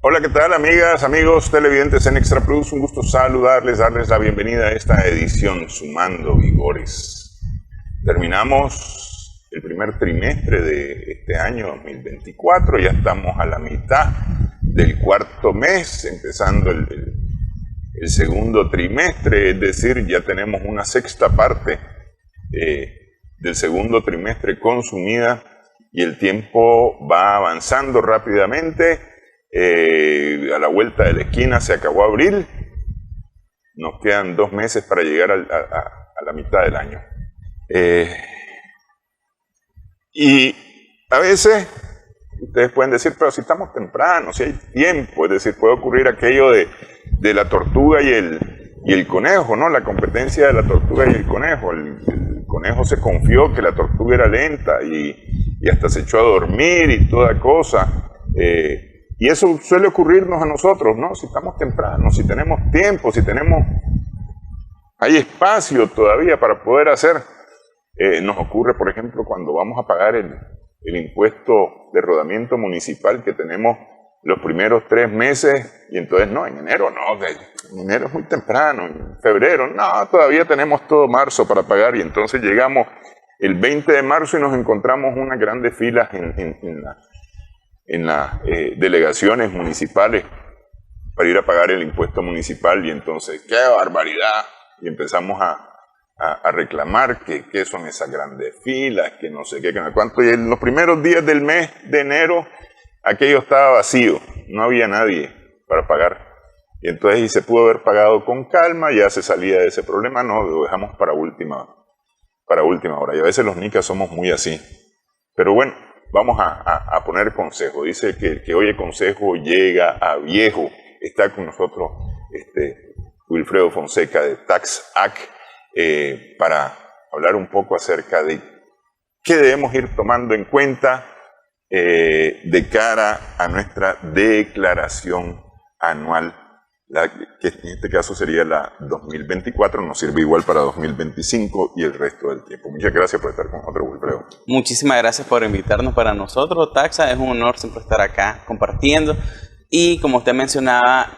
Hola, ¿qué tal, amigas, amigos televidentes en Extra Plus? Un gusto saludarles, darles la bienvenida a esta edición Sumando Vigores. Terminamos el primer trimestre de este año 2024, ya estamos a la mitad del cuarto mes, empezando el segundo trimestre, es decir, ya tenemos una sexta parte del segundo trimestre consumida y el tiempo va avanzando rápidamente. A la vuelta de la esquina se acabó abril, nos quedan 2 meses para llegar a la mitad del año. Y a veces ustedes pueden decir, pero si estamos temprano, si hay tiempo, es decir, puede ocurrir aquello de la tortuga y el conejo, ¿no? La competencia de la tortuga y el conejo. El conejo se confió que la tortuga era lenta y hasta se echó a dormir y toda cosa. Y eso suele ocurrirnos a nosotros, ¿no? Si estamos temprano, si tenemos tiempo, hay espacio todavía para poder hacer. Nos ocurre, por ejemplo, cuando vamos a pagar el impuesto de rodamiento municipal que tenemos los primeros 3 meses, y entonces no, en enero no, en enero es muy temprano, en febrero no, todavía tenemos todo marzo para pagar, y entonces llegamos el 20 de marzo y nos encontramos unas grandes filas en las delegaciones municipales para ir a pagar el impuesto municipal, y entonces, ¡qué barbaridad! Y empezamos a reclamar que son esas grandes filas, que no sé qué, que no sé cuánto, y en los primeros días del mes de enero aquello estaba vacío, no había nadie para pagar, y entonces y se pudo haber pagado con calma, ya se salía de ese problema, no, lo dejamos para última hora, y a veces los nicas somos muy así, pero bueno, vamos a poner consejo. Dice que el que oye consejo llega a viejo. Está con nosotros Wilfredo Fonseca de TaxAct para hablar un poco acerca de qué debemos ir tomando en cuenta de cara a nuestra declaración anual, que en este caso sería la 2024, nos sirve igual para 2025 y el resto del tiempo. Muchas gracias por estar con nosotros, Wilfredo. Muchísimas gracias por invitarnos. Para nosotros, Taxa, es un honor siempre estar acá compartiendo. Y como usted mencionaba,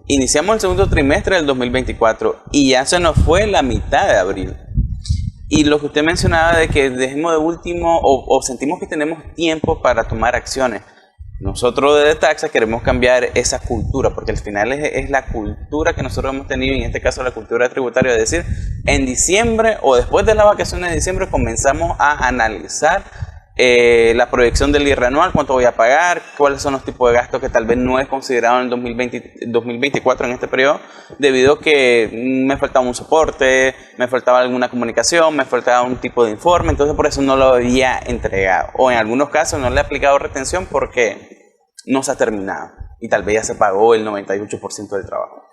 iniciamos el segundo trimestre del 2024 y ya se nos fue la mitad de abril. Y lo que usted mencionaba de que dejemos de último o sentimos que tenemos tiempo para tomar acciones. Nosotros desde Taxa queremos cambiar esa cultura, porque al final es la cultura que nosotros hemos tenido, en este caso la cultura tributaria, es decir, en diciembre o después de las vacaciones de diciembre comenzamos a analizar la proyección del IR anual, cuánto voy a pagar, cuáles son los tipos de gastos que tal vez no he considerado en el 2024 en este periodo, debido a que me faltaba un soporte, me faltaba alguna comunicación, me faltaba un tipo de informe, entonces por eso no lo había entregado. O en algunos casos no le he aplicado retención porque no se ha terminado y tal vez ya se pagó el 98% del trabajo.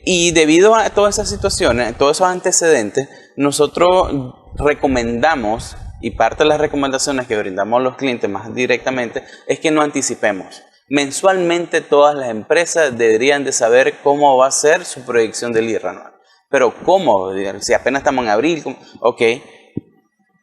Y debido a todas esas situaciones, todos esos antecedentes, nosotros recomendamos, y parte de las recomendaciones que brindamos a los clientes más directamente, es que no anticipemos. Mensualmente todas las empresas deberían de saber cómo va a ser su proyección del IR anual. Pero ¿cómo? Si apenas estamos en abril, ok,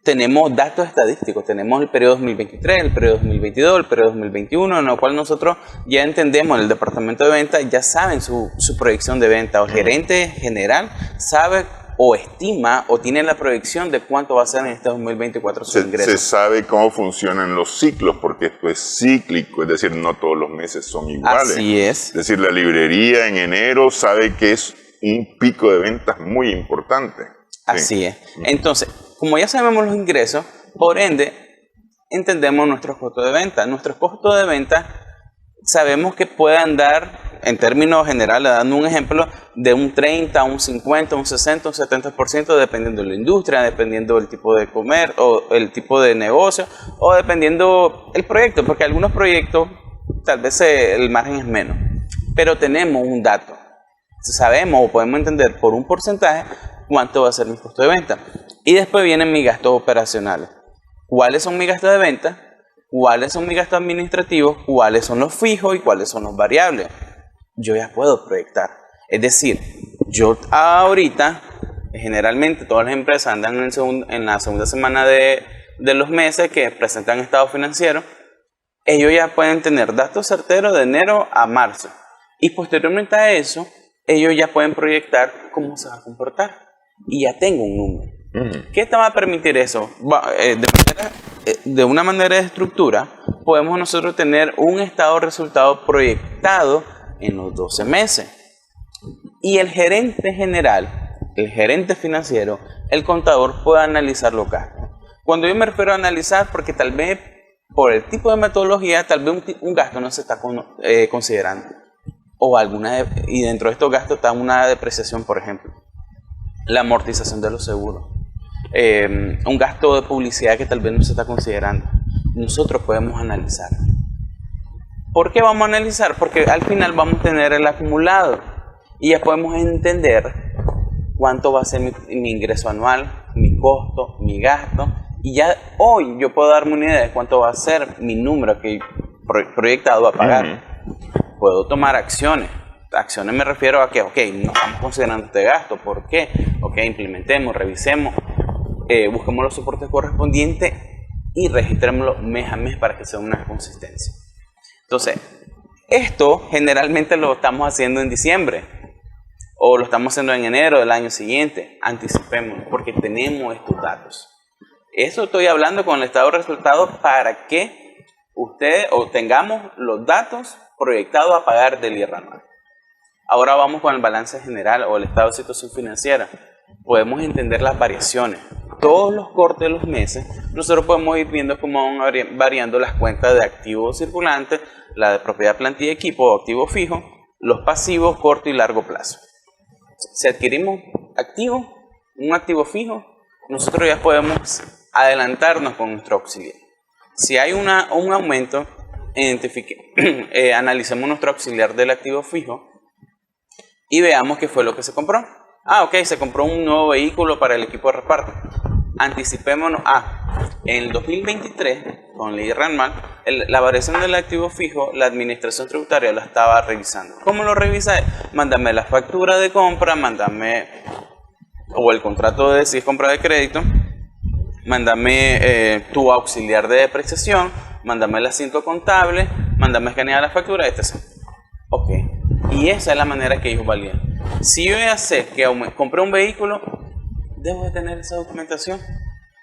tenemos datos estadísticos, tenemos el periodo 2023, el periodo 2022, el periodo 2021, en lo cual nosotros ya entendemos, el departamento de ventas ya saben su proyección de venta, o el gerente general sabe o estima o tiene la proyección de cuánto va a ser en este 2024 su ingreso. Se sabe cómo funcionan los ciclos, porque esto es cíclico, es decir, no todos los meses son iguales. Así es. Es decir, la librería en enero sabe que es un pico de ventas muy importante. Así es. Entonces, como ya sabemos los ingresos, por ende, entendemos nuestros costos de venta. Nuestros costos de venta sabemos que puede andar, en términos generales, dando un ejemplo, de un 30, un 50, un 60, un 70%, dependiendo de la industria, dependiendo del tipo de comer o el tipo de negocio, o dependiendo el proyecto, porque algunos proyectos tal vez el margen es menos, pero tenemos un dato. Sabemos o podemos entender por un porcentaje cuánto va a ser mi costo de venta. Y después vienen mis gastos operacionales. ¿Cuáles son mis gastos de venta? ¿Cuáles son mis gastos administrativos? ¿Cuáles son los fijos y cuáles son los variables? Yo ya puedo proyectar. Es decir, yo ahorita, generalmente todas las empresas andan en la segunda semana de los meses que presentan estado financiero. ellos ya pueden tener datos certeros de enero a marzo. Y posteriormente a eso, ellos ya pueden proyectar cómo se va a comportar. Y ya tengo un número. ¿Qué te va a permitir eso? De una manera de estructura, podemos nosotros tener un estado de resultado proyectado en los 12 meses. Y el gerente general, el gerente financiero, el contador puede analizar los gastos. Cuando yo me refiero a analizar, porque tal vez por el tipo de metodología, tal vez un gasto no se está considerando. Y dentro de estos gastos está una depreciación, por ejemplo. La amortización de los seguros. Un gasto de publicidad que tal vez no se está considerando. Nosotros podemos analizar. ¿Por qué vamos a analizar? Porque al final vamos a tener el acumulado y ya podemos entender cuánto va a ser mi ingreso anual, mi costo, mi gasto, y ya hoy yo puedo darme una idea de cuánto va a ser mi número que proyectado a pagar. Puedo tomar acciones. Acciones me refiero a que, ok, no estamos considerando este gasto. ¿Por qué? Ok, implementemos, revisemos, busquemos los soportes correspondientes y registrémoslo mes a mes para que sea una consistencia. Entonces, esto generalmente lo estamos haciendo en diciembre o lo estamos haciendo en enero del año siguiente. Anticipemos porque tenemos estos datos. Eso estoy hablando con el estado de resultados para que ustedes tengamos los datos proyectados a pagar del IR anual. Ahora vamos con el balance general o el estado de situación financiera. Podemos entender las variaciones. Todos los cortes de los meses, nosotros podemos ir viendo cómo van variando las cuentas de activos circulantes, la de propiedad, plantilla y equipo o activo fijo, los pasivos corto y largo plazo. Si adquirimos un activo fijo, nosotros ya podemos adelantarnos con nuestro auxiliar. Si hay un aumento, analicemos nuestro auxiliar del activo fijo y veamos qué fue lo que se compró. Ok, se compró un nuevo vehículo para el equipo de reparto. Anticipémonos en el 2023, con la IR anual, la variación del activo fijo, la administración tributaria la estaba revisando. ¿Cómo lo revisa? Mándame la factura de compra, o el contrato de si es compra de crédito, mándame tu auxiliar de depreciación, mándame el asiento contable, mándame escanear la factura, etc. Ok, y esa es la manera que ellos validan. Si yo ya sé que compré un vehículo, debo de tener esa documentación.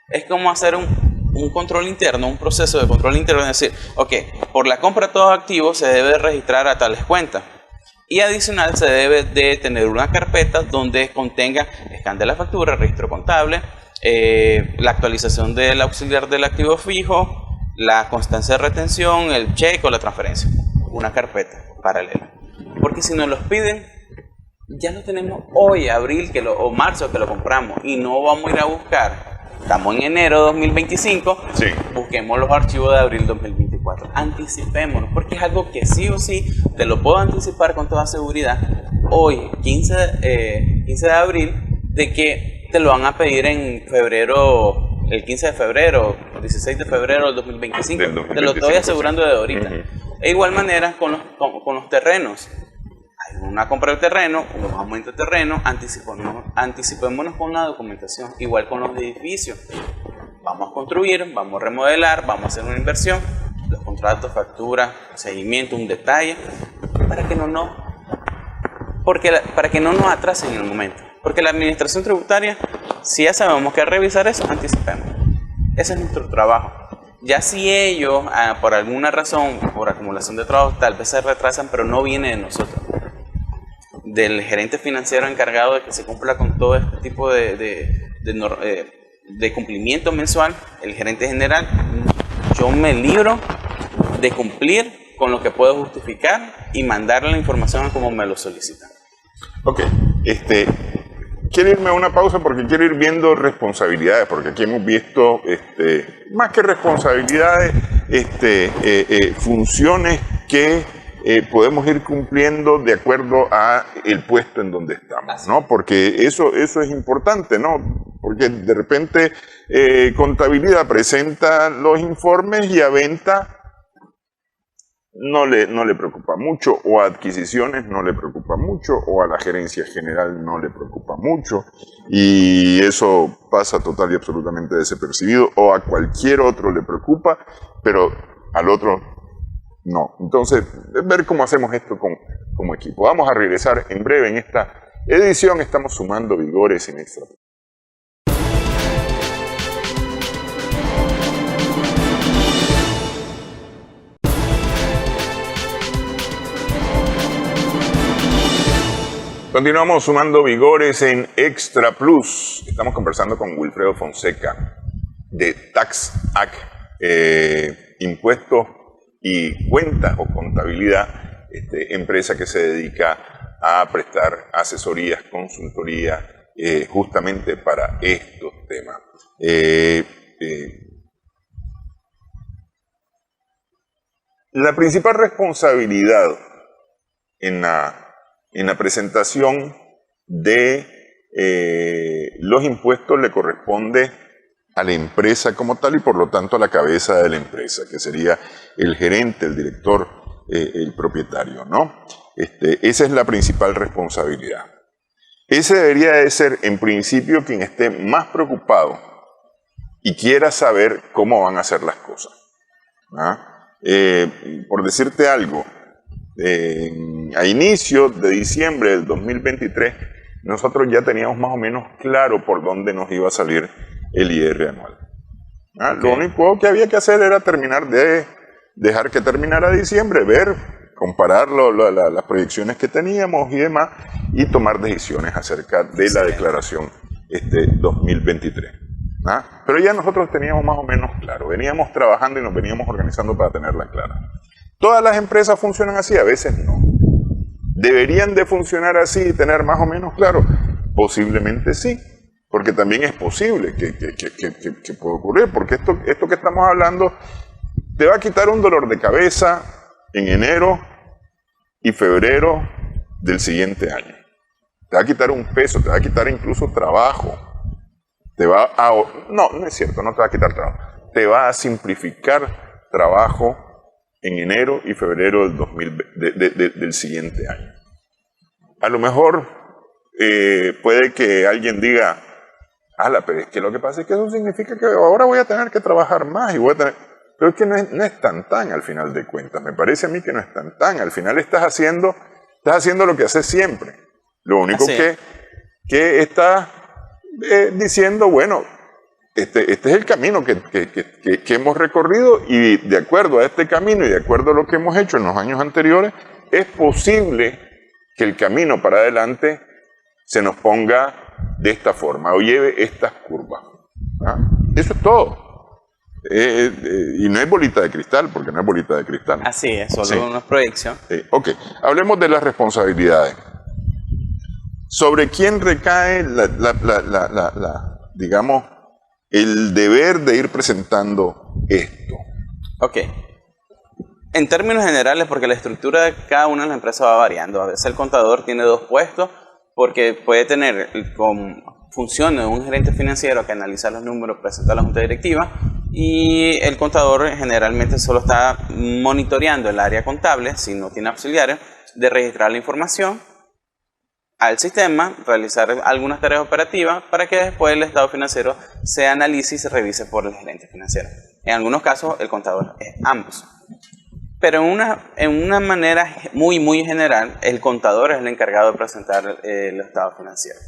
Es como hacer un control interno, un proceso de control interno, es decir, ok, por la compra de todos activos se debe registrar a tales cuentas. Y adicional se debe de tener una carpeta donde contenga scan de la factura, registro contable, la actualización del auxiliar del activo fijo, la constancia de retención, el cheque o la transferencia. Una carpeta paralela. Porque si nos los piden, ya lo tenemos hoy, abril o marzo que lo compramos y no vamos a ir a buscar. Estamos en enero de 2025, sí. Busquemos los archivos de abril 2024. Anticipémonos, porque es algo que sí o sí te lo puedo anticipar con toda seguridad. Hoy, 15 de abril, de que te lo van a pedir en febrero, el 15 de febrero, el 16 de febrero del 2025. Te lo estoy asegurando de ahorita. De igual manera con los terrenos. Hay una compra de terreno, unos aumentos de terreno, anticipémonos con la documentación. Igual con los edificios. Vamos a construir, vamos a remodelar, vamos a hacer una inversión. Los contratos, facturas, seguimiento, un detalle, para que no nos atrasen en el momento. Porque la administración tributaria, si ya sabemos que revisar eso, anticipemos. Ese es nuestro trabajo. Ya si ellos, por alguna razón, por acumulación de trabajo, tal vez se retrasan, pero no viene de nosotros. Del gerente financiero encargado de que se cumpla con todo este tipo de cumplimiento mensual, el gerente general, yo me libro de cumplir con lo que puedo justificar y mandarle la información como me lo solicitan. Ok, quiero irme a una pausa porque quiero ir viendo responsabilidades, porque aquí hemos visto, más que responsabilidades, funciones que podemos ir cumpliendo de acuerdo a el puesto en donde estamos, ¿no? Porque eso es importante, ¿no? Porque de repente contabilidad presenta los informes y a venta no le preocupa mucho, o a adquisiciones no le preocupa mucho, o a la gerencia general no le preocupa mucho, y eso pasa total y absolutamente desapercibido, o a cualquier otro le preocupa, pero al otro No. Entonces, ver cómo hacemos esto como equipo. Vamos a regresar en breve en esta edición. Estamos sumando vigores en Extra. Continuamos sumando vigores en Extra Plus. Estamos conversando con Wilfredo Fonseca de TaxAct, impuestos y cuentas o contabilidad, empresa que se dedica a prestar asesorías, consultoría, justamente para estos temas. La principal responsabilidad en la presentación de los impuestos le corresponde a la empresa como tal y por lo tanto a la cabeza de la empresa, que sería el gerente, el director, el propietario, ¿no? Esa es la principal responsabilidad. Ese debería de ser en principio quien esté más preocupado y quiera saber cómo van a hacer las cosas, ¿ah? Por decirte algo, a inicios de diciembre del 2023, nosotros ya teníamos más o menos claro por dónde nos iba a salir el IR anual. Okay. Lo único que había que hacer era dejar que terminara diciembre, ver, comparar las proyecciones que teníamos y demás, y tomar decisiones acerca de la declaración 2023. Pero ya nosotros teníamos más o menos claro, veníamos trabajando y nos veníamos organizando para tenerla clara. ¿Todas las empresas funcionan así? A veces no. ¿Deberían de funcionar así y tener más o menos claro? Posiblemente sí, porque también es posible que pueda ocurrir, porque esto que estamos hablando te va a quitar un dolor de cabeza en enero y febrero del siguiente año. Te va a quitar un peso, te va a quitar incluso trabajo. No es cierto, no te va a quitar trabajo. Te va a simplificar trabajo en enero y febrero del siguiente año. A lo mejor puede que alguien diga, pero es que lo que pasa es que eso significa que ahora voy a tener que trabajar más y voy a tener... Pero es que no es tan al final de cuentas. Me parece a mí que no es tan. Al final estás haciendo lo que haces siempre. Lo único que estás diciendo, bueno, este es el camino que hemos recorrido y de acuerdo a este camino y de acuerdo a lo que hemos hecho en los años anteriores, es posible que el camino para adelante se nos ponga de esta forma o lleve estas curvas. Eso es todo. Y no es bolita de cristal, porque no es bolita de cristal. Así es, solo una proyección. Ok, hablemos de las responsabilidades. ¿Sobre quién recae digamos, el deber de ir presentando esto? Ok. En términos generales, porque la estructura de cada una de las empresas va variando. A veces el contador tiene dos puestos, porque puede tener como función de un gerente financiero que analiza los números, presenta a la junta directiva, y el contador generalmente solo está monitoreando el área contable, si no tiene auxiliares, de registrar la información al sistema, realizar algunas tareas operativas para que después el estado financiero se analice y se revise por el gerente financiero. En algunos casos el contador es ambos. Pero en una manera muy general, el contador es el encargado de presentar el estado financiero.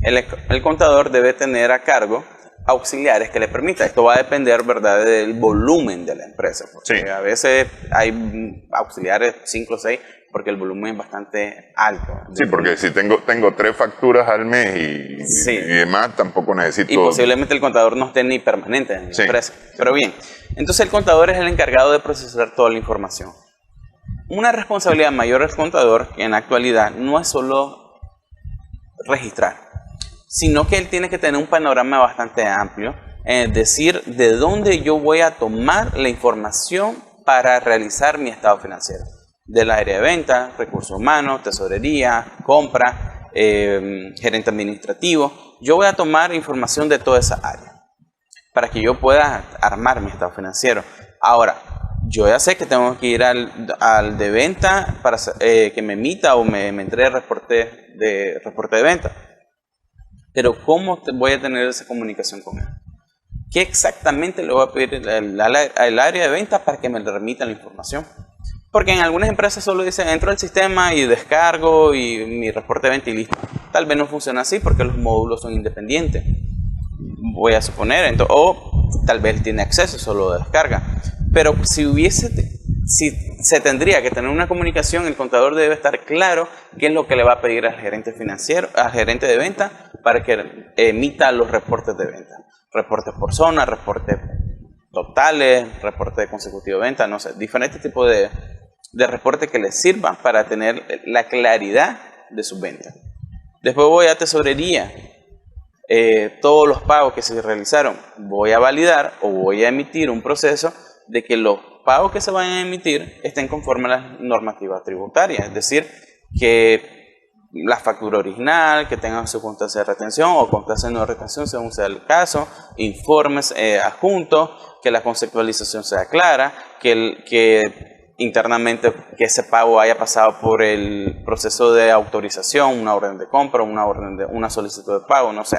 El contador debe tener a cargo auxiliares que le permita. Esto va a depender, ¿verdad?, del volumen de la empresa. Porque a veces hay auxiliares 5 o 6 porque el volumen es bastante alto. Sí, porque si tengo 3 facturas al mes y demás, tampoco necesito... Y posiblemente el contador no esté ni permanente en la empresa. Pero bien, entonces el contador es el encargado de procesar toda la información. Una responsabilidad mayor del contador, que en la actualidad no es solo registrar, sino que él tiene que tener un panorama bastante amplio, es decir, de dónde yo voy a tomar la información para realizar mi estado financiero. Del área de venta, recursos humanos, tesorería, compra, gerente administrativo. Yo voy a tomar información de toda esa área para que yo pueda armar mi estado financiero. Ahora, yo ya sé que tengo que ir al de venta para que me emita o me entregue reporte de venta. Pero ¿cómo voy a tener esa comunicación con él? ¿Qué exactamente le voy a pedir al área de venta para que me remita la información? Porque en algunas empresas solo dicen, entro al sistema y descargo y mi reporte de venta y listo. Tal vez no funciona así porque los módulos son independientes. Voy a suponer, o tal vez tiene acceso, solo descarga. Pero si se tendría que tener una comunicación, el contador debe estar claro qué es lo que le va a pedir al gerente financiero, al gerente de venta, para que emita los reportes de venta. Reportes por zona, reportes totales, reportes consecutivos de venta, no sé, diferentes tipos de reportes que les sirvan para tener la claridad de sus ventas. Después voy a tesorería. Todos los pagos que se realizaron, voy a validar o voy a emitir un proceso de que los pagos que se vayan a emitir estén conforme a las normativas tributarias, es decir, que la factura original, que tengan su constancia de retención o constancia de no retención según sea el caso, informes adjuntos, que la conceptualización sea clara, que internamente que ese pago haya pasado por el proceso de autorización, una orden de compra, una solicitud de pago, no sé.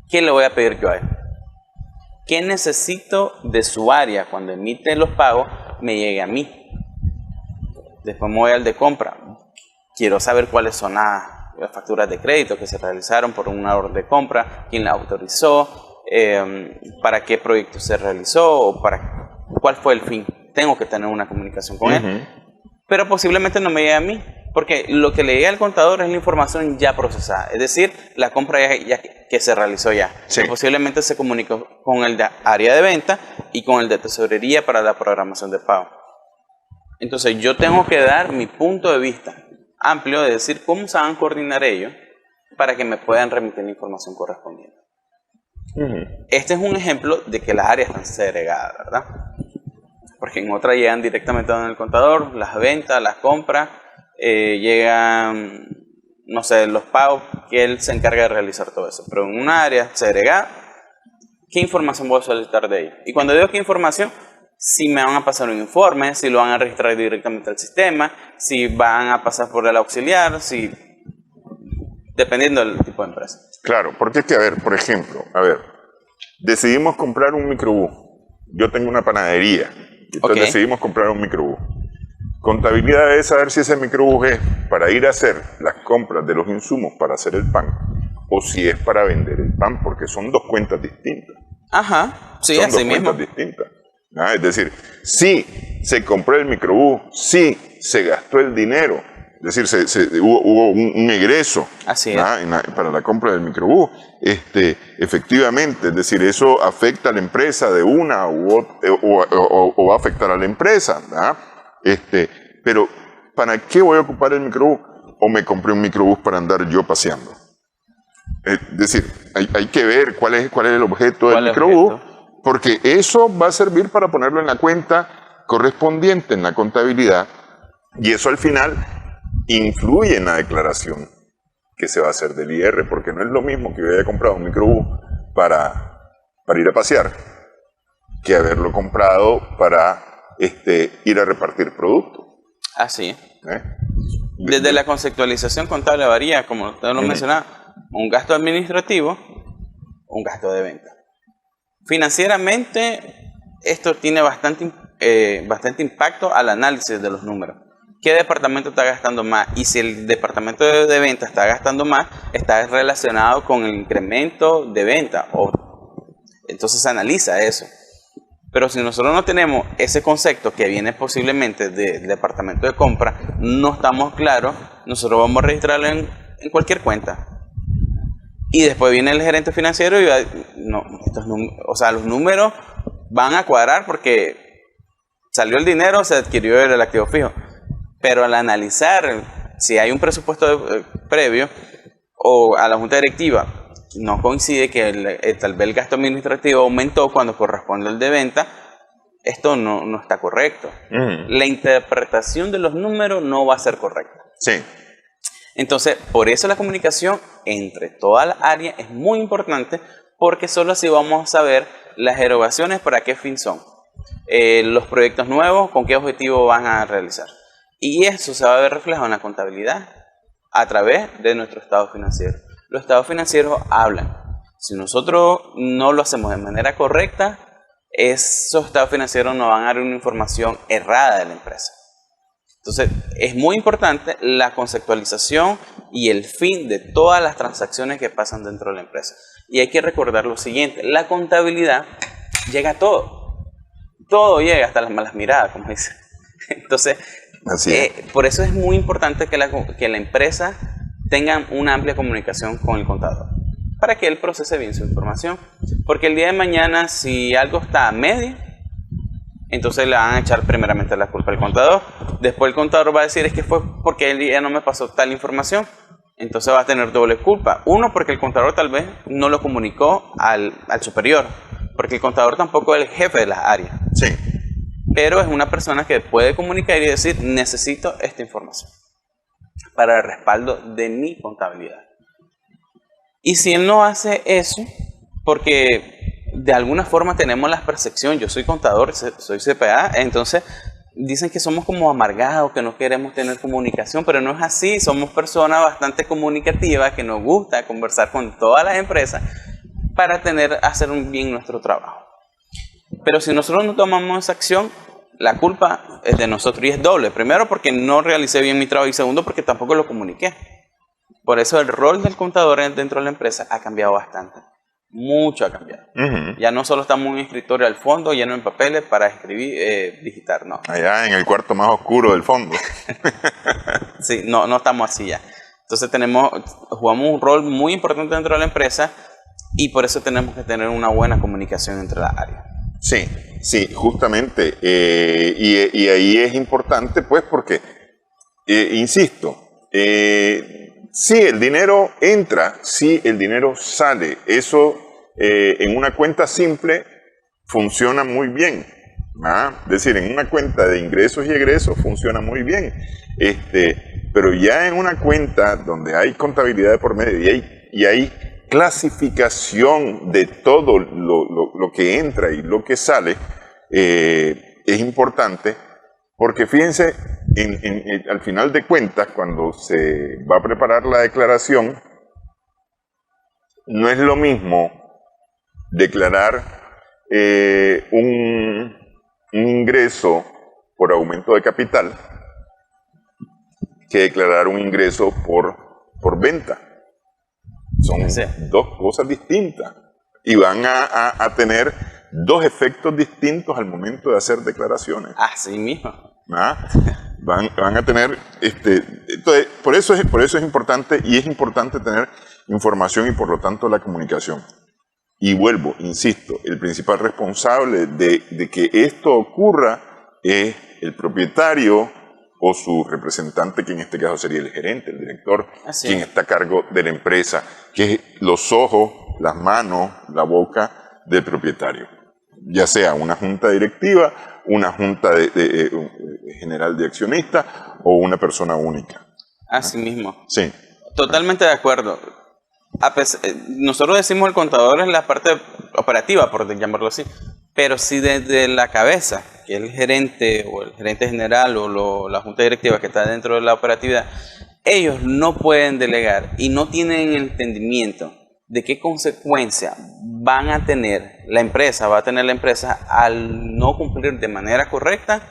¿Qué le voy a pedir yo a él? ¿Qué necesito de su área cuando emite los pagos me llegue a mí? Después me voy al de compra. Quiero saber cuáles son las facturas de crédito que se realizaron por una orden de compra, quién la autorizó, para qué proyecto se realizó o cuál fue el fin. Tengo que tener una comunicación con él. Pero posiblemente no me llegue a mí, porque lo que le llega al contador es la información ya procesada, es decir, la compra ya que se realizó ya. Sí. Posiblemente se comunicó con el de área de venta y con el de tesorería para la programación de pago. Entonces yo tengo que dar mi punto de vista amplio de decir cómo se van a coordinar ellos para que me puedan remitir la información correspondiente. Este es un ejemplo de que las áreas están segregadas, ¿verdad? Porque en otra llegan directamente donde el contador, las ventas, las compras, llegan, no sé, los pagos, que él se encarga de realizar todo eso. Pero en una área segregada, ¿qué información voy a solicitar de ellos? Y cuando digo qué información, si me van a pasar un informe, si lo van a registrar directamente al sistema, si van a pasar por el auxiliar, dependiendo del tipo de empresa. Claro, porque es que, por ejemplo, decidimos comprar un microbús. Yo tengo una panadería. Entonces decidimos comprar un microbús. Contabilidad debe saber si ese microbús es para ir a hacer las compras de los insumos para hacer el pan o si es para vender el pan, porque son dos cuentas distintas. Ajá, sí, así mismo. Son dos cuentas distintas. Es decir, si se compró el microbús, si se gastó el dinero, es decir, hubo un egreso para la compra del microbús, efectivamente, es decir, eso afecta a la empresa de una o va a afectar a la empresa, pero ¿para qué voy a ocupar el microbús? ¿O me compré un microbús para andar yo paseando? Es decir, hay que ver cuál es el objeto del microbús, porque eso va a servir para ponerlo en la cuenta correspondiente en la contabilidad, y eso al final influye en la declaración que se va a hacer del IR, porque no es lo mismo que yo haya comprado un microbús para ir a pasear que haberlo comprado para ir a repartir productos. Así es. Desde la conceptualización contable varía, como usted lo mencionaba, un gasto administrativo, un gasto de venta. Financieramente, esto tiene bastante impacto al análisis de los números. ¿Qué departamento está gastando más? Y si el departamento de venta está gastando más, está relacionado con el incremento de venta. Entonces se analiza eso. Pero si nosotros no tenemos ese concepto que viene posiblemente del departamento de compra, no estamos claros, nosotros vamos a registrarlo en cualquier cuenta. Y después viene el gerente financiero y los números van a cuadrar porque salió el dinero, se adquirió el activo fijo. Pero al analizar si hay un presupuesto previo o a la junta directiva no coincide que tal vez el gasto administrativo aumentó cuando corresponde al de venta, esto no está correcto. La interpretación de los números no va a ser correcta. Sí. Entonces, por eso la comunicación entre todas las áreas es muy importante, porque solo así vamos a saber las erogaciones para qué fin son, los proyectos nuevos, con qué objetivo van a realizar. Y eso se va a ver reflejado en la contabilidad a través de nuestro estado financiero. Los estados financieros hablan. Si nosotros no lo hacemos de manera correcta, esos estados financieros nos van a dar una información errada de la empresa. Entonces, es muy importante la conceptualización y el fin de todas las transacciones que pasan dentro de la empresa. Y hay que recordar lo siguiente, la contabilidad llega a todo. Todo llega, hasta las malas miradas, como dice. Entonces, por eso es muy importante que la empresa tenga una amplia comunicación con el contador, para que él procese bien su información. Porque el día de mañana, si algo está a medio, entonces le van a echar primeramente la culpa al contador. Después el contador va a decir, es que fue porque él ya no me pasó tal información. Entonces va a tener doble culpa. Uno, porque el contador tal vez no lo comunicó al superior. Porque el contador tampoco es el jefe de las áreas. Sí. Pero es una persona que puede comunicar y decir, necesito esta información para el respaldo de mi contabilidad. Y si él no hace eso, porque de alguna forma tenemos la percepción, yo soy contador, soy CPA, entonces dicen que somos como amargados, que no queremos tener comunicación, pero no es así, somos personas bastante comunicativas, que nos gusta conversar con todas las empresas para hacer bien nuestro trabajo. Pero si nosotros no tomamos esa acción, la culpa es de nosotros y es doble. Primero porque no realicé bien mi trabajo y segundo porque tampoco lo comuniqué. Por eso el rol del contador dentro de la empresa ha cambiado bastante. Mucho ha cambiado. Ya no solo estamos en un escritorio al fondo lleno de papeles para escribir, digitar, no. Allá en el cuarto más oscuro del fondo. Sí, no estamos así ya. Entonces jugamos un rol muy importante dentro de la empresa y por eso tenemos que tener una buena comunicación entre las áreas. Sí, justamente. Y ahí es importante, pues, porque, insisto, si el dinero entra, si el dinero sale, eso en una cuenta simple funciona muy bien. Es decir, en una cuenta de ingresos y egresos funciona muy bien. Pero ya en una cuenta donde hay contabilidad de por medio y hay clasificación de todo lo que entra y lo que sale, es importante porque fíjense, al final de cuentas, cuando se va a preparar la declaración, no es lo mismo declarar un ingreso por aumento de capital que declarar un ingreso por venta. Son dos cosas distintas y van a tener dos efectos distintos al momento de hacer declaraciones. Así mismo. Van a tener, entonces, por eso es importante, y es importante tener información y por lo tanto la comunicación. Y vuelvo, insisto, el principal responsable de que esto ocurra es el propietario o su representante, que en este caso sería el gerente, el director, quien está a cargo de la empresa, que es los ojos, las manos, la boca del propietario. Ya sea una junta directiva, una junta general de accionistas o una persona única. Así mismo. Sí. Totalmente de acuerdo. Nosotros decimos el contador es la parte operativa, por llamarlo así, pero si desde la cabeza, que es el gerente o el gerente general o la junta directiva que está dentro de la operatividad, ellos no pueden delegar y no tienen entendimiento de qué consecuencia va a tener la empresa al no cumplir de manera correcta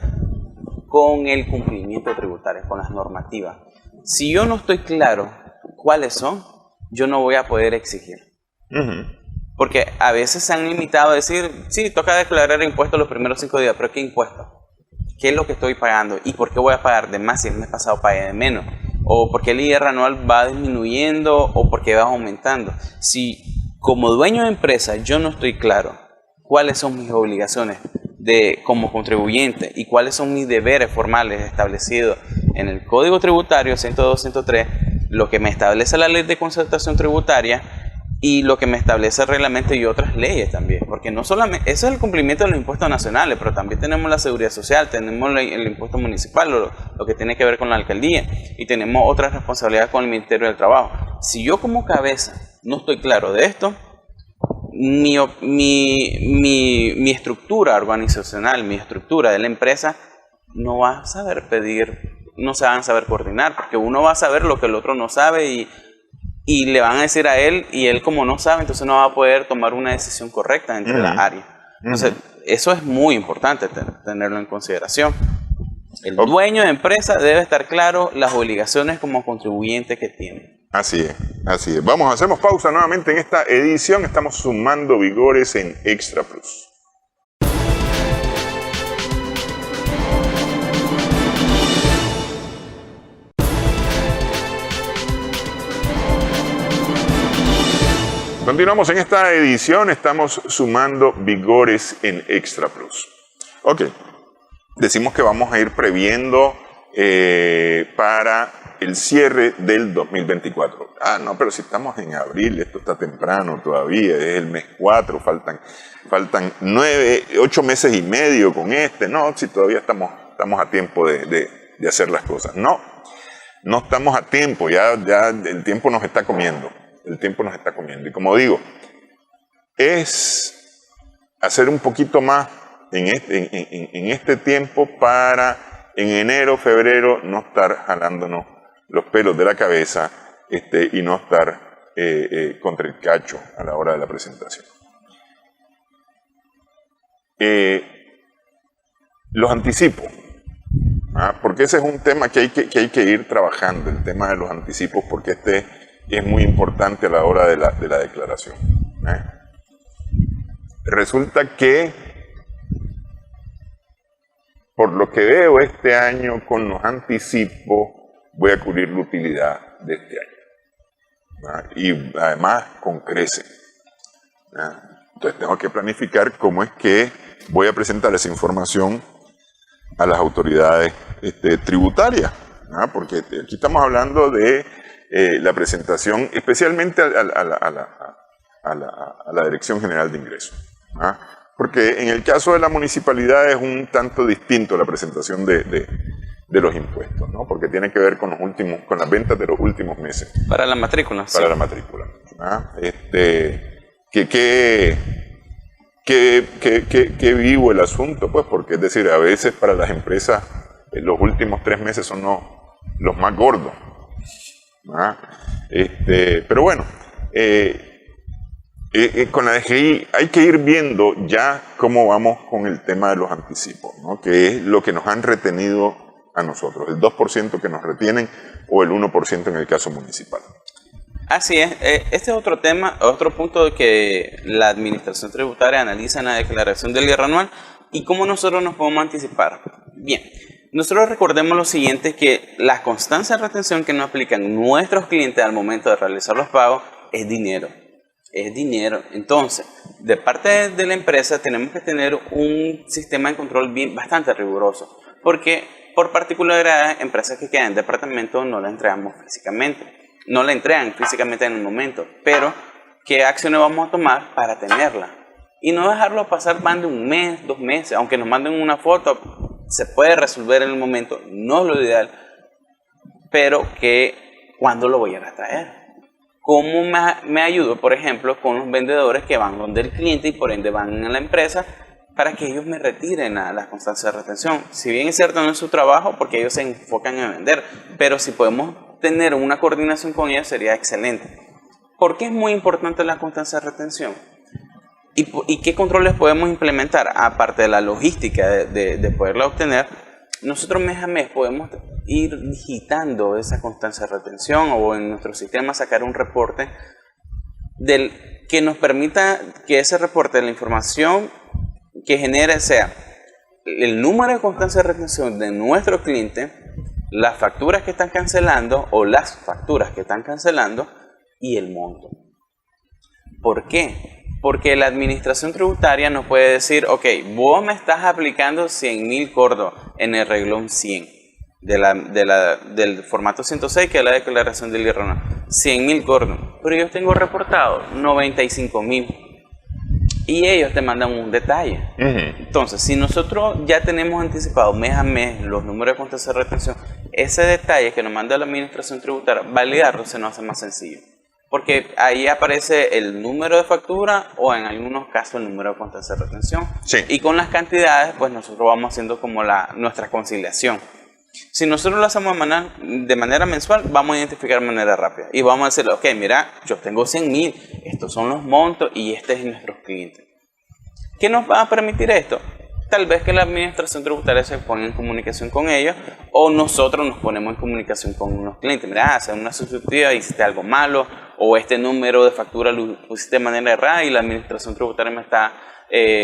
con el cumplimiento tributario, con las normativas. Si yo no estoy claro cuáles son, yo no voy a poder exigir. Porque a veces se han limitado a decir, sí, toca declarar impuestos los primeros 5 días, pero ¿qué impuesto? ¿Qué es lo que estoy pagando? ¿Y por qué voy a pagar de más si el mes pasado pagué de menos? ¿O por qué el IR anual va disminuyendo o por qué va aumentando? Si como dueño de empresa yo no estoy claro cuáles son mis obligaciones como contribuyente y cuáles son mis deberes formales establecidos en el Código Tributario 102-103, lo que me establece la Ley de Concertación Tributaria y lo que me establece el reglamento y otras leyes también, porque no solamente eso es el cumplimiento de los impuestos nacionales, pero también tenemos la seguridad social, tenemos el impuesto municipal, lo que tiene que ver con la alcaldía, y tenemos otras responsabilidades con el Ministerio del Trabajo. Si yo como cabeza no estoy claro de esto, mi estructura organizacional, mi estructura de la empresa no va a saber pedir, no se van a saber coordinar, porque uno va a saber lo que el otro no sabe y le van a decir a él, y él como no sabe, entonces no va a poder tomar una decisión correcta entre las áreas. Entonces, eso es muy importante tenerlo en consideración. El dueño de empresa debe estar claro las obligaciones como contribuyente que tiene. Así es, así es. Vamos, hacemos pausa nuevamente en esta edición. Estamos sumando vigores en Extra Plus. Continuamos en esta edición, estamos sumando vigores en Extra Plus. Ok, decimos que vamos a ir previendo para el cierre del 2024. Ah, no, pero si estamos en abril, esto está temprano todavía, es el mes 4, faltan 8 meses y medio con este. No, si todavía estamos a tiempo de hacer las cosas. No estamos a tiempo, ya el tiempo nos está comiendo. El tiempo nos está comiendo. Y como digo, es hacer un poquito más en este tiempo para en enero, febrero no estar jalándonos los pelos de la cabeza y no estar contra el cacho a la hora de la presentación. Los anticipos, porque ese es un tema que hay que ir trabajando, el tema de los anticipos, porque es muy importante a la hora de la declaración. Resulta que, por lo que veo este año con los anticipos, voy a cubrir la utilidad de este año. Y además con creces. Entonces tengo que planificar cómo es que voy a presentar esa información a las autoridades tributarias. Porque aquí estamos hablando de la presentación, especialmente a la Dirección General de Ingresos. Porque en el caso de la municipalidad es un tanto distinto la presentación de los impuestos, ¿no? Porque tiene que ver con las ventas de los últimos meses. Para la matrícula. Para la matrícula. Qué vivo el asunto, pues, porque es decir, a veces para las empresas los últimos 3 meses son los más gordos. Pero bueno, con la DGI hay que ir viendo ya cómo vamos con el tema de los anticipos, ¿no? Que es lo que nos han retenido a nosotros, el 2% que nos retienen o el 1% en el caso municipal. Así es, este es otro tema, otro punto que la Administración Tributaria analiza en la declaración del IR anual y cómo nosotros nos podemos anticipar. Bien. Nosotros recordemos lo siguiente, que la constancia de retención que nos aplican nuestros clientes al momento de realizar los pagos es dinero. Es dinero. Entonces, de parte de la empresa tenemos que tener un sistema de control bastante riguroso. Porque por particularidades, empresas que quedan en departamento no la entregamos físicamente. No la entregan físicamente en el momento. Pero, ¿qué acciones vamos a tomar para tenerla? Y no dejarlo pasar más de un mes, 2 meses, aunque nos manden una foto. Se puede resolver en el momento, no es lo ideal, pero que ¿cuándo lo voy a traer? ¿Cómo me ayudo, por ejemplo, con los vendedores que van donde el cliente y por ende van a la empresa para que ellos me retiren a la constancia de retención? Si bien es cierto, no es su trabajo porque ellos se enfocan en vender, pero si podemos tener una coordinación con ellos sería excelente. ¿Por qué es muy importante la constancia de retención? ¿Y qué controles podemos implementar? Aparte de la logística de poderla obtener, nosotros mes a mes podemos ir digitando esa constancia de retención o en nuestro sistema sacar un reporte que nos permita que ese reporte, la información que genere, sea el número de constancia de retención de nuestro cliente, las facturas que están cancelando o las facturas que están cancelando y el monto. ¿Por qué? Porque la administración tributaria nos puede decir, ok, vos me estás aplicando 100.000 cordos en el reglón 100 del formato 106, que es la declaración del IR anual. 100.000 cordos, pero yo tengo reportado 95.000 y ellos te mandan un detalle. Entonces, si nosotros ya tenemos anticipado mes a mes los números de constancia de retención, ese detalle que nos manda la administración tributaria, validarlo se nos hace más sencillo. Porque ahí aparece el número de factura o en algunos casos el número de constancia de retención. Sí. Y con las cantidades, pues nosotros vamos haciendo como nuestra conciliación. Si nosotros lo hacemos de manera mensual, vamos a identificar de manera rápida. Y vamos a decirle, ok, mira, yo tengo 100.000, estos son los montos y este es nuestro cliente. ¿Qué nos va a permitir esto? Tal vez que la administración tributaria se ponga en comunicación con ellos o nosotros nos ponemos en comunicación con unos clientes. Mira, hacer una sustitutiva, hiciste algo malo o este número de factura lo pusiste de manera errada y la administración tributaria me está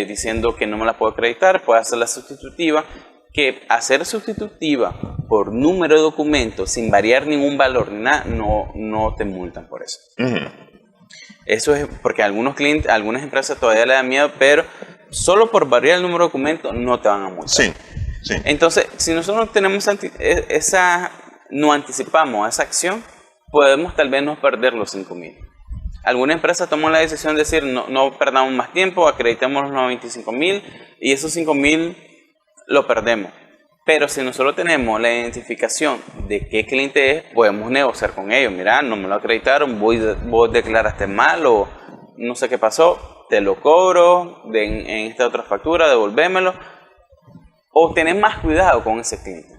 diciendo que no me la puedo acreditar, puedo hacer la sustitutiva. Que hacer sustitutiva por número de documentos sin variar ningún valor ni nada, no te multan por eso. Eso es porque algunos clientes, algunas empresas todavía le dan miedo, pero solo por variar el número de documentos no te van a multar. Sí. Entonces, si nosotros tenemos no anticipamos esa acción, podemos tal vez no perder los 5.000. Alguna empresa tomó la decisión de decir, no perdamos más tiempo, acreditemos los 95.000 y esos 5.000 lo perdemos. Pero si nosotros tenemos la identificación de qué cliente es, podemos negociar con ellos. Mira, no me lo acreditaron, vos declaraste mal o no sé qué pasó, te lo cobro en esta otra factura, devolvémelo. O tenés más cuidado con ese cliente.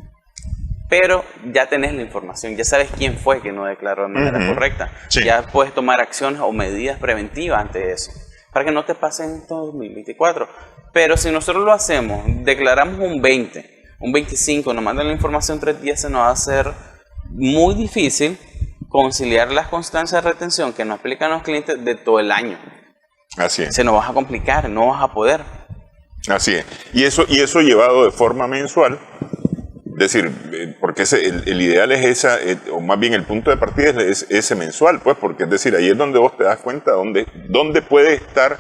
Pero ya tenés la información, ya sabes quién fue que no declaró de manera correcta. Sí. Ya puedes tomar acciones o medidas preventivas ante eso, para que no te pase en 2024. Pero si nosotros lo hacemos, declaramos un 20, un 25, nos mandan la información 3 días, se nos va a hacer muy difícil conciliar las constancias de retención que nos aplican los clientes de todo el año. Así es. Se nos va a complicar, no vas a poder. Así es. Y eso llevado de forma mensual, es decir, porque el ideal es esa, o más bien el punto de partida es ese mensual, pues, porque es decir, ahí es donde vos te das cuenta dónde puede estar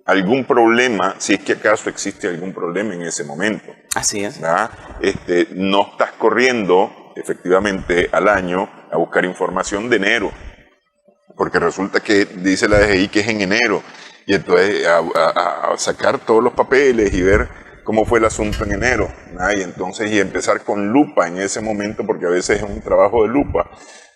algún problema, si es que acaso existe algún problema en ese momento. Así es. No estás corriendo efectivamente al año a buscar información de enero, porque resulta que dice la DGI que es en enero, y entonces a sacar todos los papeles y ver cómo fue el asunto en enero, y entonces y empezar con lupa en ese momento, porque a veces es un trabajo de lupa,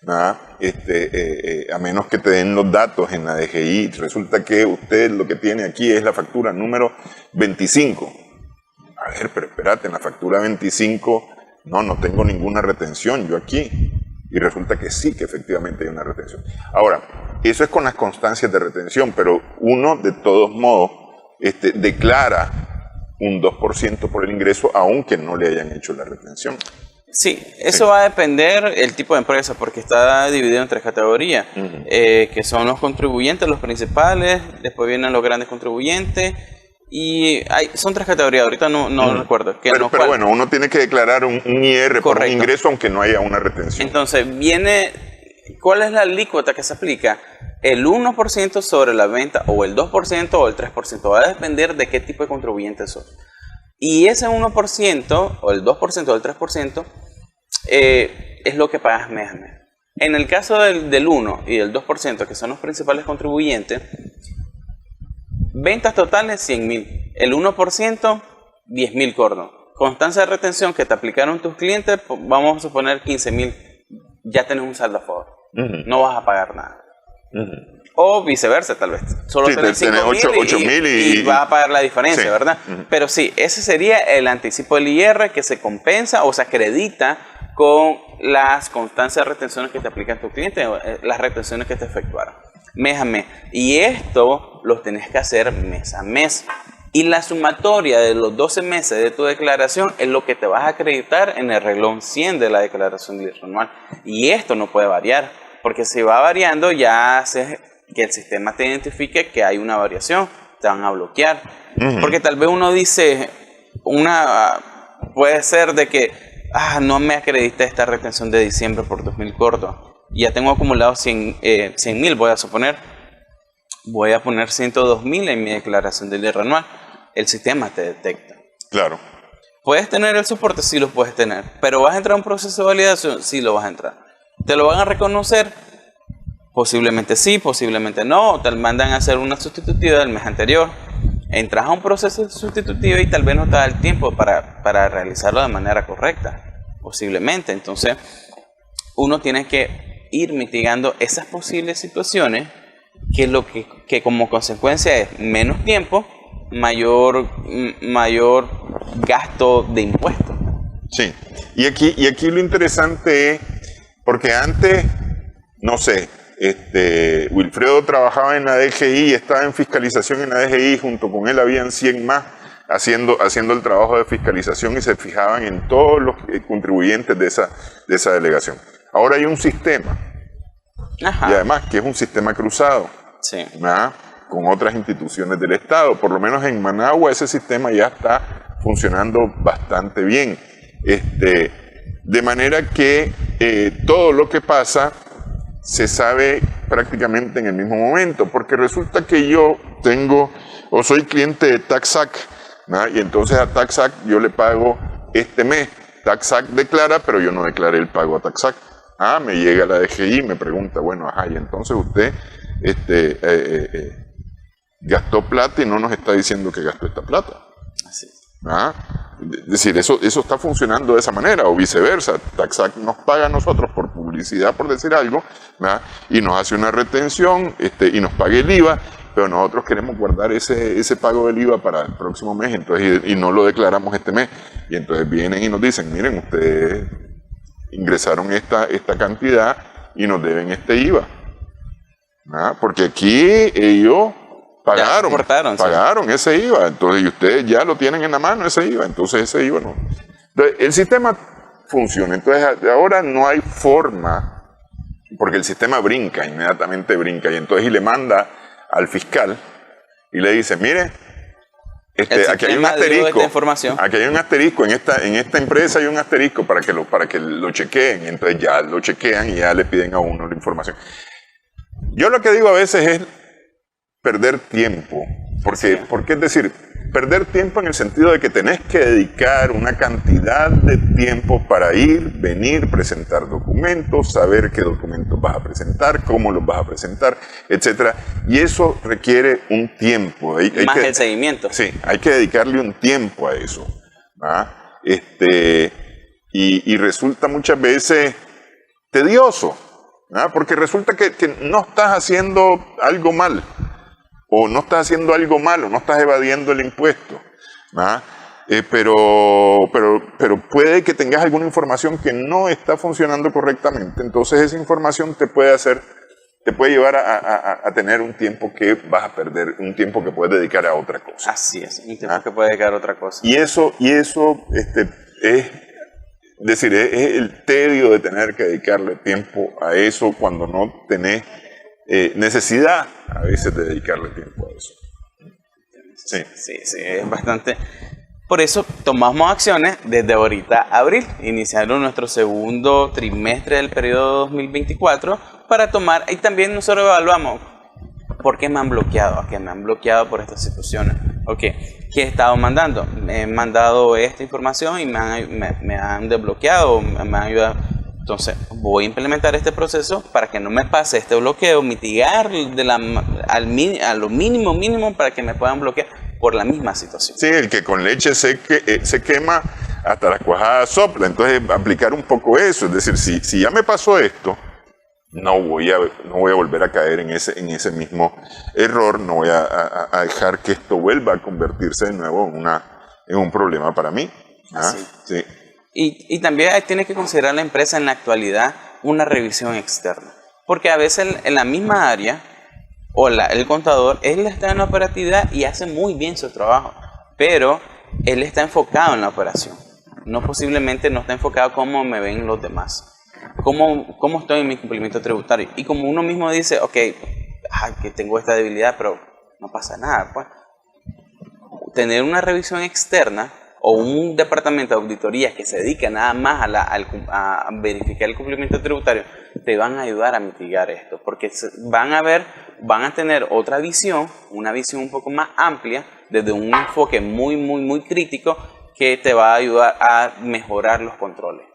a menos que te den los datos en la DGI, resulta que usted lo que tiene aquí es la factura número 25. A ver, pero espérate, en la factura 25 no tengo ninguna retención yo aquí. Y resulta que sí, que efectivamente hay una retención. Ahora, eso es con las constancias de retención, pero uno de todos modos declara un 2% por el ingreso, aunque no le hayan hecho la retención. Sí, eso va a depender el tipo de empresa, porque está dividido en 3 categorías, que son los contribuyentes, los principales, después vienen los grandes contribuyentes, y son 3 categorías, ahorita no recuerdo. Pero bueno, uno tiene que declarar un IR por un ingreso, aunque no haya una retención. Entonces, ¿cuál es la alícuota que se aplica? El 1% sobre la venta, o el 2% o el 3%, va a depender de qué tipo de contribuyente sos. Y ese 1%, o el 2% o el 3%, es lo que pagas mes a mes. En el caso del 1 y del 2%, que son los principales contribuyentes, ventas totales 100.000, el 1%, 10.000 cornos. Constancia de retención que te aplicaron tus clientes, vamos a suponer 15.000, ya tenés un saldo a favor. No vas a pagar nada. O viceversa, tal vez. Solo tenés 5.000 y vas a pagar la diferencia, sí, ¿verdad? Pero sí, ese sería el anticipo del IR que se compensa o se acredita con las constancias de retenciones que te aplican tus clientes, las retenciones que te efectuaron mes a mes. Y esto lo tenés que hacer mes a mes. Y la sumatoria de los 12 meses de tu declaración es lo que te vas a acreditar en el renglón 100 de la declaración del IR anual. Y esto no puede variar, porque si va variando ya hace que el sistema te identifique que hay una variación, te van a bloquear. Porque tal vez uno dice, puede ser de que no me acredité esta retención de diciembre por 2.000 cortos. Ya tengo acumulado 100.000, voy a suponer. Voy a poner 102.000 en mi declaración del IR anual. El sistema te detecta. Claro. ¿Puedes tener el soporte? Sí lo puedes tener. ¿Pero vas a entrar a un proceso de validación? Sí lo vas a entrar. ¿Te lo van a reconocer? Posiblemente sí, posiblemente no. Te mandan a hacer una sustitutiva del mes anterior. Entras a un proceso sustitutivo y tal vez no te da el tiempo para realizarlo de manera correcta. Posiblemente. Entonces, uno tiene que ir mitigando esas posibles situaciones que como consecuencia es menos tiempo, mayor gasto de impuestos. Sí. Y aquí lo interesante es, porque antes, no sé, Wilfredo trabajaba en la DGI, estaba en fiscalización en la DGI, junto con él habían 100 más haciendo el trabajo de fiscalización y se fijaban en todos los contribuyentes de esa delegación. Ahora hay un sistema, Ajá. y además que es un sistema cruzado, Sí. ¿verdad?, con otras instituciones del Estado. Por lo menos en Managua ese sistema ya está funcionando bastante bien. De manera que todo lo que pasa se sabe prácticamente en el mismo momento, porque resulta que yo tengo o soy cliente de TaxAct, ¿verdad?, y entonces a TaxAct yo le pago este mes. TaxAct declara, pero yo no declaré el pago a TaxAct. Me llega la DGI y me pregunta, bueno, y entonces usted gastó plata y no nos está diciendo que gastó esta plata. Así. Es decir, eso está funcionando de esa manera, o viceversa. TaxAct nos paga a nosotros por publicidad, por decir algo, ¿verdad?, y nos hace una retención y nos paga el IVA, pero nosotros queremos guardar ese pago del IVA para el próximo mes, entonces, y no lo declaramos este mes. Y entonces vienen y nos dicen, miren, ustedes ingresaron esta cantidad y nos deben este IVA. Porque aquí ellos pagaron ese IVA, entonces, y ustedes ya lo tienen en la mano ese IVA, entonces ese IVA no. Entonces, el sistema funciona, entonces ahora no hay forma, porque el sistema inmediatamente brinca, y entonces le manda al fiscal y le dice, mire, aquí hay un asterisco, aquí hay un asterisco, en esta empresa hay un asterisco para que lo chequeen, y entonces ya lo chequean y ya le piden a uno la información. Yo lo que digo a veces es perder tiempo, porque es decir, perder tiempo en el sentido de que tenés que dedicar una cantidad de tiempo para ir, venir, presentar documentos, saber qué documentos vas a presentar, cómo los vas a presentar, etcétera, y eso requiere un tiempo. Más el seguimiento. Sí, hay que dedicarle un tiempo a eso, y resulta muchas veces tedioso, porque resulta que no estás haciendo algo mal, o no estás haciendo algo malo, no estás evadiendo el impuesto, pero puede que tengas alguna información que no está funcionando correctamente, entonces esa información te puede llevar a tener un tiempo que vas a perder, un tiempo que puedes dedicar a otra cosa. Así es, un tiempo que puedes dedicar a otra cosa. Y eso es decir, es el tedio de tener que dedicarle tiempo a eso cuando no tenés necesidad a veces de dedicarle tiempo a eso. Sí, es bastante. Por eso tomamos acciones desde ahorita a abril, iniciaron nuestro segundo trimestre del periodo 2024 para tomar, y también nosotros evaluamos por qué me han bloqueado, a qué me han bloqueado por estas situaciones. ¿Qué he estado mandando? Me he mandado esta información y me han desbloqueado, me han ayudado. Entonces, voy a implementar este proceso para que no me pase este bloqueo, mitigar a lo mínimo para que me puedan bloquear por la misma situación. Sí, el que con leche se quema, hasta la cuajada sopla. Entonces, aplicar un poco eso. Es decir, si ya me pasó esto, no voy a volver a caer en ese mismo error, no voy a dejar que esto vuelva a convertirse de nuevo en un problema para mí. Sí. Y también tiene que considerar la empresa en la actualidad una revisión externa. Porque a veces en la misma área, o el contador, él está en la operatividad y hace muy bien su trabajo, pero él está enfocado en la operación. Posiblemente no está enfocado cómo me ven los demás. Cómo estoy en mi cumplimiento tributario. Y como uno mismo dice, que tengo esta debilidad, pero no pasa nada. Pues, tener una revisión externa o un departamento de auditoría que se dedica nada más a verificar el cumplimiento tributario, te van a ayudar a mitigar esto, porque van a tener otra visión, una visión un poco más amplia, desde un enfoque muy crítico, que te va a ayudar a mejorar los controles.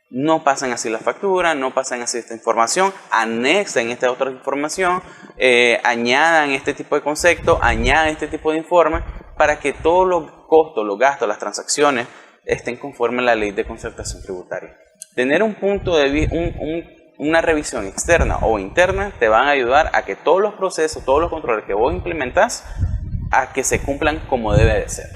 No pasan así las facturas, no pasan así esta información, anexen esta otra información, añadan este tipo de conceptos, añadan este tipo de informes, para que todos los costos, los gastos, las transacciones estén conforme a la ley de concertación tributaria. Tener un punto de una revisión externa o interna te van a ayudar a que todos los procesos, todos los controles que vos implementás, a que se cumplan como debe de ser.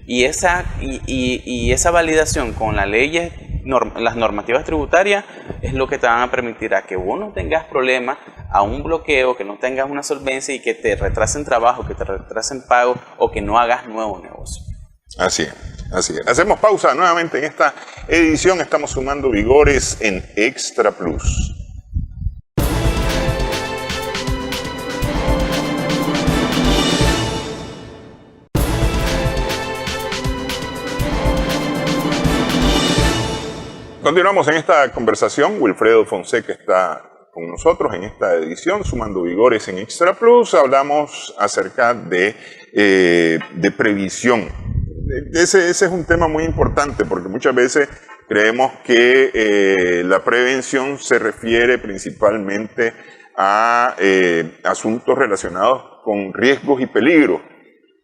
Y esa validación con las leyes, las normativas tributarias, es lo que te van a permitir a que vos no tengas problemas a un bloqueo, que no tengas una solvencia y que te retrasen trabajo, que te retrasen pago o que no hagas nuevo negocio. Así es, así es. Hacemos pausa nuevamente en esta edición. Estamos sumando vigores en Extra Plus. Continuamos en esta conversación. Wilfredo Fonseca está con nosotros en esta edición, sumando vigores en Extra Plus. Hablamos acerca de previsión. Ese es un tema muy importante porque muchas veces creemos que la prevención se refiere principalmente a asuntos relacionados con riesgos y peligros.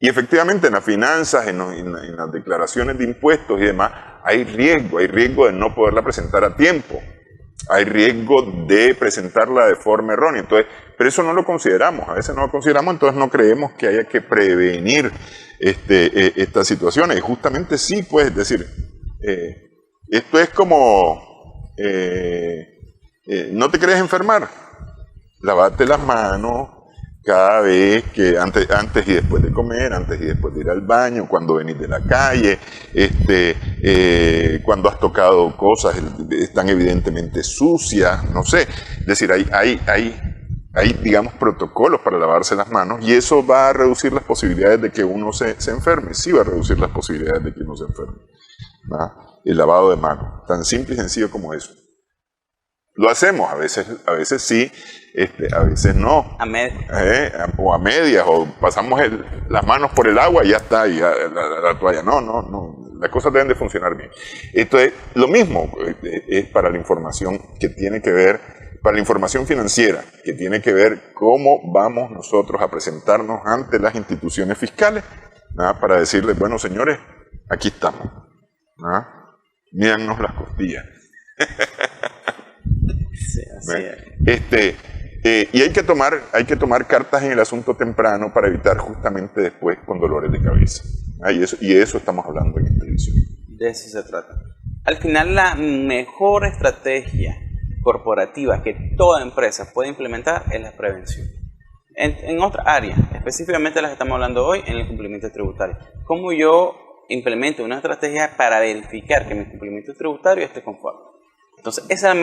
Y efectivamente en las finanzas, en las declaraciones de impuestos y demás, hay riesgo de no poderla presentar a tiempo, hay riesgo de presentarla de forma errónea. Entonces, pero eso no lo consideramos, a veces no lo consideramos, entonces no creemos que haya que prevenir estas situaciones. Y justamente sí, pues, es decir, esto es como, no te querés enfermar, lavate las manos cada vez que, antes y después de comer, antes y después de ir al baño, cuando venís de la calle, cuando has tocado cosas, están evidentemente sucias, no sé. Es decir, hay, digamos, protocolos para lavarse las manos y eso va a reducir las posibilidades de que uno se enferme. Sí va a reducir las posibilidades de que uno se enferme, ¿verdad? El lavado de manos, tan simple y sencillo como eso. Lo hacemos, a veces sí, a veces no. O a medias, o pasamos las manos por el agua y ya está, y la toalla. No, las cosas deben de funcionar bien. Esto es lo mismo, es para la información que tiene que ver, para la información financiera, que tiene que ver cómo vamos nosotros a presentarnos ante las instituciones fiscales, ¿verdad? Para decirles, bueno, señores, aquí estamos, ¿verdad? Mírennos las costillas. Sí, así es. Y hay que tomar cartas en el asunto temprano para evitar justamente después con dolores de cabeza. Y eso estamos hablando en esta edición. De eso se trata. Al final, la mejor estrategia corporativa que toda empresa puede implementar es la prevención. En otra área, específicamente las que estamos hablando hoy, en el cumplimiento tributario. ¿Cómo yo implemento una estrategia para verificar que mi cumplimiento tributario esté conforme? Entonces, esa es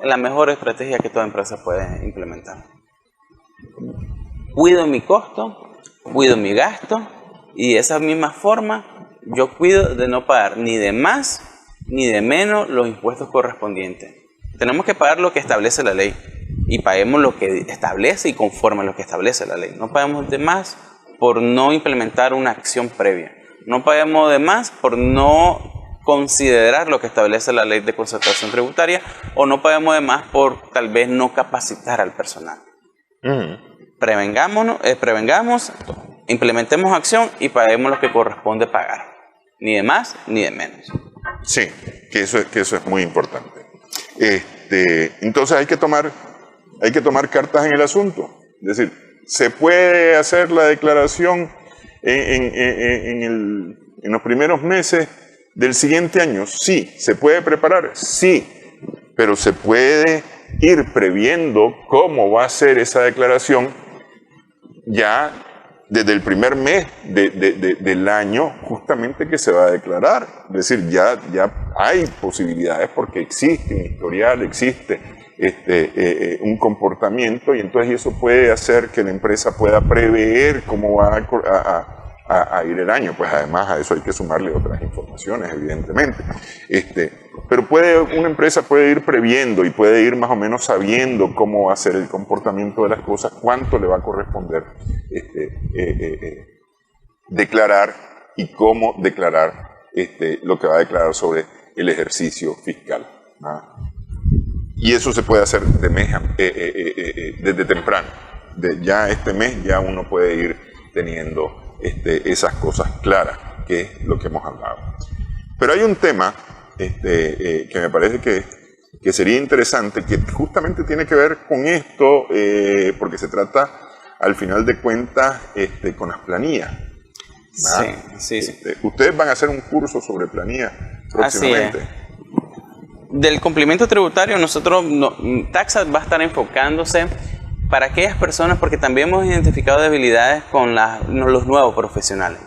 la mejor estrategia que toda empresa puede implementar. Cuido mi costo, cuido mi gasto y de esa misma forma yo cuido de no pagar ni de más ni de menos los impuestos correspondientes. Tenemos que pagar lo que establece la ley y paguemos lo que establece y conforme a lo que establece la ley. No paguemos de más por no implementar una acción previa. No paguemos de más por no considerar lo que establece la ley de concertación tributaria o no paguemos de más por tal vez no capacitar al personal. Prevengamos, implementemos acción y paguemos lo que corresponde pagar. Ni de más ni de menos. Sí, que eso es muy importante. Entonces hay que tomar cartas en el asunto. Es decir, ¿se puede hacer la declaración en los primeros meses del siguiente año? Sí. ¿Se puede preparar? Sí. Pero se puede ir previendo cómo va a ser esa declaración ya desde el primer mes del año justamente que se va a declarar. Es decir, ya hay posibilidades porque existe un historial, existe un comportamiento y entonces eso puede hacer que la empresa pueda prever cómo va a ir el año. Pues además a eso hay que sumarle otras informaciones, evidentemente. Pero una empresa puede ir previendo y puede ir más o menos sabiendo cómo va a ser el comportamiento de las cosas, cuánto le va a corresponder declarar y cómo declarar lo que va a declarar sobre el ejercicio fiscal, ¿no? Y eso se puede hacer desde temprano. Ya este mes ya uno puede ir teniendo esas cosas claras, que es lo que hemos hablado. Pero hay un tema que me parece que sería interesante, que justamente tiene que ver con esto, porque se trata, al final de cuentas, con las planillas. Sí. Ustedes van a hacer un curso sobre planillas próximamente. Así es. Del cumplimiento tributario, Taxa va a estar enfocándose para aquellas personas, porque también hemos identificado debilidades con los nuevos profesionales.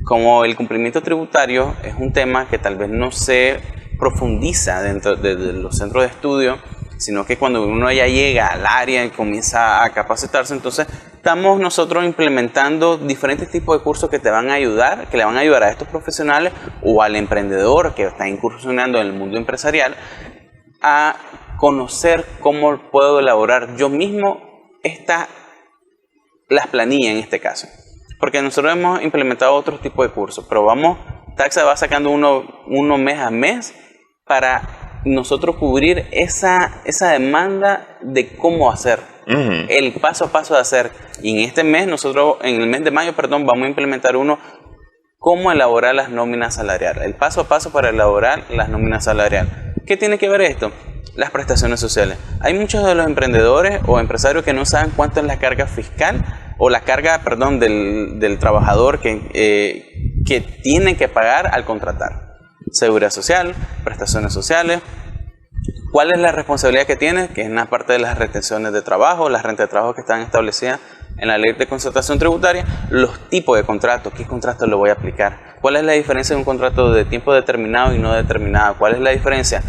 Como el cumplimiento tributario es un tema que tal vez no se profundiza dentro de los centros de estudio, sino que cuando uno ya llega al área y comienza a capacitarse, entonces estamos nosotros implementando diferentes tipos de cursos que te van a ayudar, que le van a ayudar a estos profesionales o al emprendedor que está incursionando en el mundo empresarial a conocer cómo puedo elaborar yo mismo las planillas en este caso. Porque nosotros hemos implementado otros tipos de cursos, pero Taxa va sacando uno mes a mes para nosotros cubrir esa demanda de cómo hacer, el paso a paso de hacer. Y en este mes, en el mes de mayo, vamos a implementar cómo elaborar las nóminas salariales, el paso a paso para elaborar las nóminas salariales. ¿Qué tiene que ver esto? Las prestaciones sociales. Hay muchos de los emprendedores o empresarios que no saben cuánto es la carga fiscal o la carga, del trabajador que tienen que pagar al contratar. Seguridad social, prestaciones sociales. ¿Cuál es la responsabilidad que tiene? Que es una parte de las retenciones de trabajo, las rentas de trabajo que están establecidas en la ley de concertación tributaria, los tipos de contratos, qué contrato le voy a aplicar, cuál es la diferencia de un contrato de tiempo determinado y no determinado, cuál es la diferencia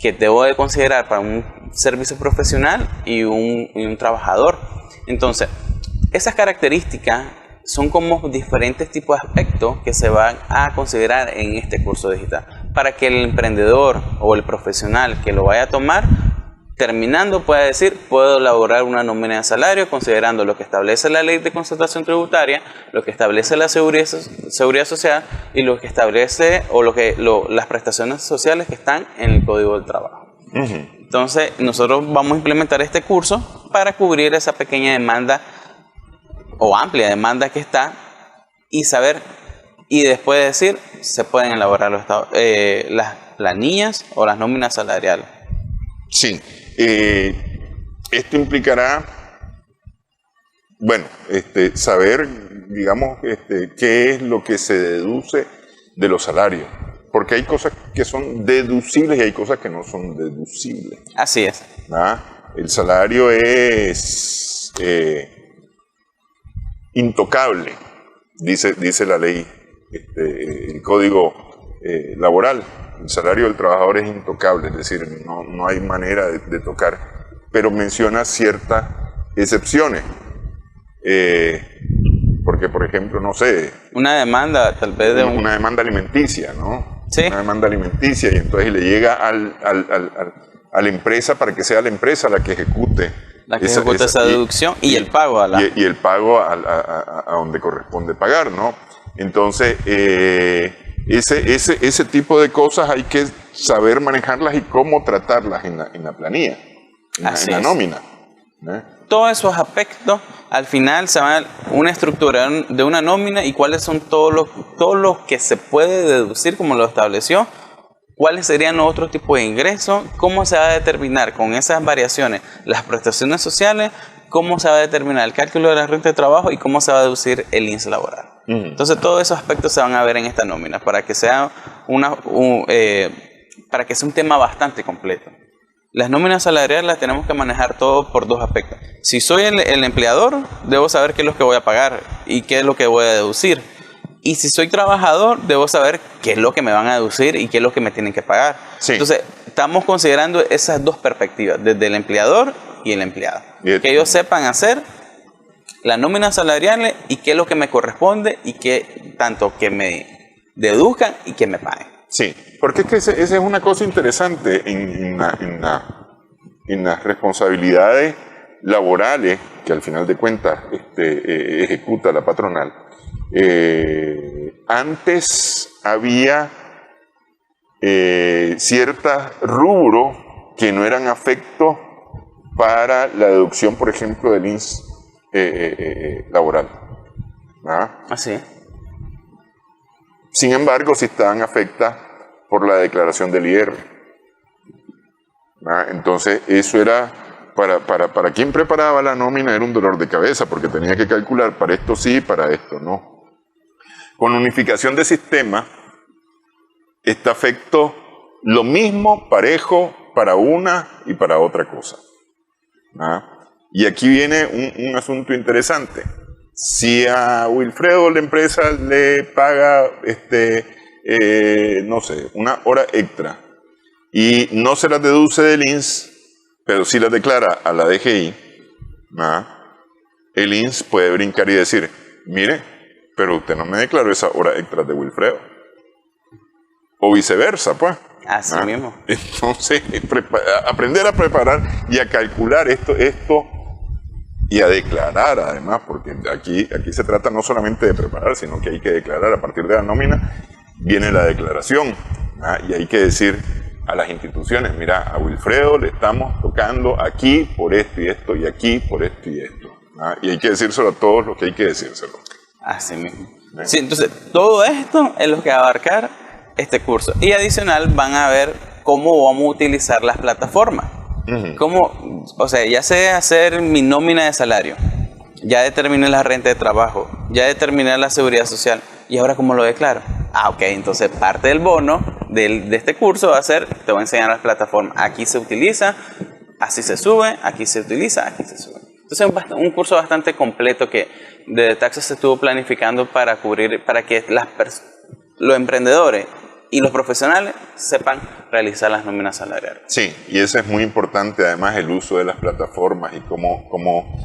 que debo de considerar para un servicio profesional y un trabajador. Entonces, esas características son como diferentes tipos de aspectos que se van a considerar en este curso digital para que el emprendedor o el profesional que lo vaya a tomar, terminando, pueda decir, puedo elaborar una nómina de salario considerando lo que establece la ley de concertación tributaria, lo que establece la seguridad social y lo que establece las prestaciones sociales que están en el Código del Trabajo. Entonces, nosotros vamos a implementar este curso para cubrir esa pequeña demanda o amplia demanda que está y saber, y después decir, se pueden elaborar las planillas o las nóminas salariales. Sí, esto implicará, saber, digamos, qué es lo que se deduce de los salarios, porque hay cosas que son deducibles y hay cosas que no son deducibles. Así es. El salario es intocable, dice la ley, el código laboral. El salario del trabajador es intocable, es decir, no hay manera de tocar, pero menciona ciertas excepciones. Porque, por ejemplo, no sé... Una demanda, tal vez de una demanda alimenticia, ¿no? Sí. Una demanda alimenticia, y entonces le llega a la empresa para que sea la empresa la que ejecute esa deducción y el pago y el pago a donde corresponde pagar, ¿no? Entonces, ese tipo de cosas hay que saber manejarlas y cómo tratarlas en la planilla, en la nómina. Todos esos aspectos, al final se van a una estructura de una nómina y cuáles son todos los que se puede deducir como lo estableció, cuáles serían los otros tipos de ingresos, cómo se va a determinar con esas variaciones las prestaciones sociales, cómo se va a determinar el cálculo de la renta de trabajo y cómo se va a deducir el INSS laboral. Entonces todos esos aspectos se van a ver en esta nómina para que sea un tema bastante completo. Las nóminas salariales las tenemos que manejar todo por dos aspectos. Si soy el empleador, debo saber qué es lo que voy a pagar y qué es lo que voy a deducir. Y si soy trabajador, debo saber qué es lo que me van a deducir y qué es lo que me tienen que pagar. Sí. Entonces, estamos considerando esas dos perspectivas, desde el empleador y el empleado. Que ellos sepan hacer las nóminas salariales y qué es lo que me corresponde y qué tanto que me deduzcan y que me paguen. Sí, porque es que esa es una cosa interesante en las responsabilidades laborales que al final de cuentas ejecuta la patronal. Antes había ciertos rubros que no eran afectos para la deducción, por ejemplo, del INSS laboral. Así es. Sin embargo, sí estaban afectadas por la declaración del IR. Entonces, eso era, para quien preparaba la nómina era un dolor de cabeza, porque tenía que calcular para esto sí, para esto no. Con unificación de sistema, está afecto lo mismo, parejo, para una y para otra cosa. Y aquí viene un asunto interesante. Si a Wilfredo la empresa le paga, no sé, una hora extra y no se las deduce del INSS, pero sí las declara a la DGI, el INSS puede brincar y decir, mire, pero usted no me declaró esa hora extra de Wilfredo. O viceversa, pues. Así mismo. Entonces, aprender a preparar y a calcular esto y a declarar además, porque aquí se trata no solamente de preparar, sino que hay que declarar a partir de la nómina, viene la declaración, y hay que decir a las instituciones, mira, a Wilfredo le estamos tocando aquí por esto y esto, y aquí por esto y esto, y hay que decírselo a todos los que hay que decírselo. Así mismo. Sí, entonces, todo esto es lo que va a abarcar este curso. Y adicional van a ver cómo vamos a utilizar las plataformas. Cómo, o sea, ya sé hacer mi nómina de salario, ya determiné la renta de trabajo, ya determiné la seguridad social, y ahora ¿cómo lo declaro? Ok, entonces parte del bono de este curso va a ser, te voy a enseñar las plataformas. Aquí se utiliza, así se sube, aquí se utiliza, aquí se sube. Entonces es un curso bastante completo que desde Taxas se estuvo planificando para cubrir, para que los emprendedores y los profesionales sepan realizar las nóminas salariales. Sí, y eso es muy importante, además el uso de las plataformas y cómo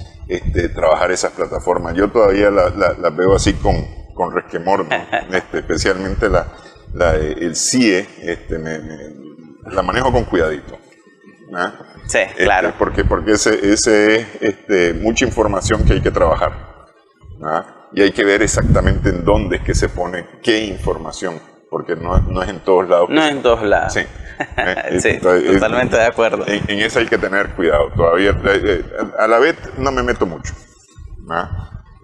trabajar esas plataformas. Yo todavía las veo así con resquemor, ¿no? Especialmente el CIE, la manejo con cuidadito. Sí, claro. Porque ese es mucha información que hay que trabajar. Y hay que ver exactamente en dónde es que se pone qué información. Porque no es en todos lados. No es en todos lados. Sí, sí, totalmente de acuerdo. En eso hay que tener cuidado. Todavía a la vez no me meto mucho.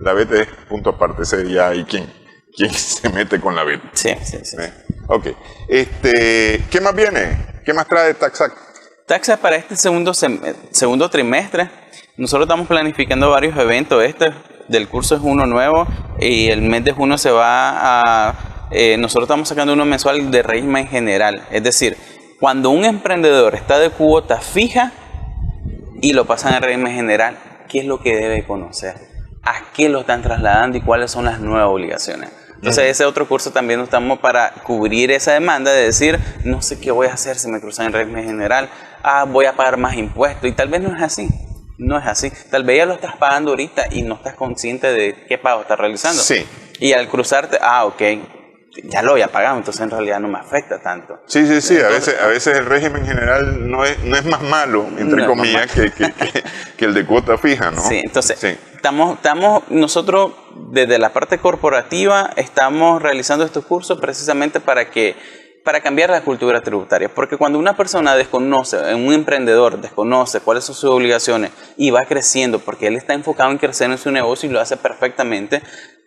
La vez es punto aparte. Ese ya hay quien se mete con la vez. Sí. Ok. ¿Qué más viene? ¿Qué más trae Taxact? Taxact para este segundo trimestre. Nosotros estamos planificando varios eventos. Este del curso es uno nuevo y el mes de junio se va a... nosotros estamos sacando uno mensual de régimen general, es decir, cuando un emprendedor está de cuota fija y lo pasan a régimen general, ¿qué es lo que debe conocer? ¿A qué lo están trasladando y cuáles son las nuevas obligaciones? Entonces ese otro curso también estamos para cubrir esa demanda de decir, no sé qué voy a hacer si me cruzan en régimen general, voy a pagar más impuestos, y tal vez no es así. No es así. Tal vez ya lo estás pagando ahorita y no estás consciente de qué pago estás realizando. Sí. Y al cruzarte, ok, ya lo había pagado, entonces en realidad no me afecta tanto. Sí. Entonces, a veces el régimen general no es más malo, entre comillas, que el de cuota fija, ¿no? Sí, entonces estamos nosotros desde la parte corporativa estamos realizando estos cursos precisamente para cambiar la cultura tributaria, porque cuando una persona un emprendedor desconoce cuáles son sus obligaciones y va creciendo, porque él está enfocado en crecer en su negocio y lo hace perfectamente,